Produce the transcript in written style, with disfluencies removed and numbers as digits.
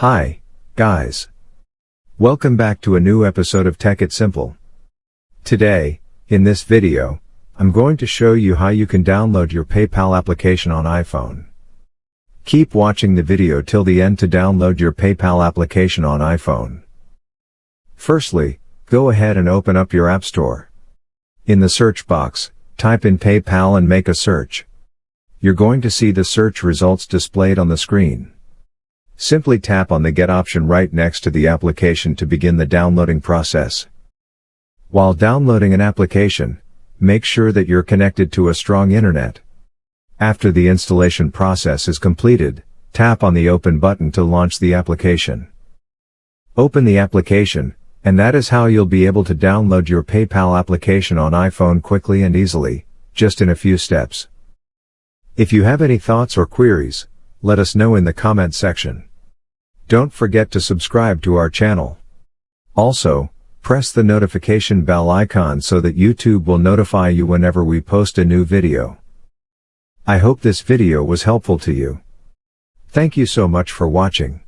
Hi, guys. Welcome back to a new episode of Tech It Simple. Today, in this video, I'm going to show you how you can download your PayPal application on iPhone. Keep watching the video till the end to download your PayPal application on iPhone. Firstly, go ahead and open up your App Store. In the search box, type in PayPal and make a search. You're going to see the search results displayed on the screen. Simply tap on the Get option right next to the application to begin the downloading process. While downloading an application, make sure that you're connected to a strong internet. After the installation process is completed, tap on the Open button to launch the application. Open the application, and that is how you'll be able to download your PayPal application on iPhone quickly and easily, just in a few steps. If you have any thoughts or queries, let us know in the comment section. Don't forget to subscribe to our channel. Also, press the notification bell icon so that YouTube will notify you whenever we post a new video. I hope this video was helpful to you. Thank you so much for watching.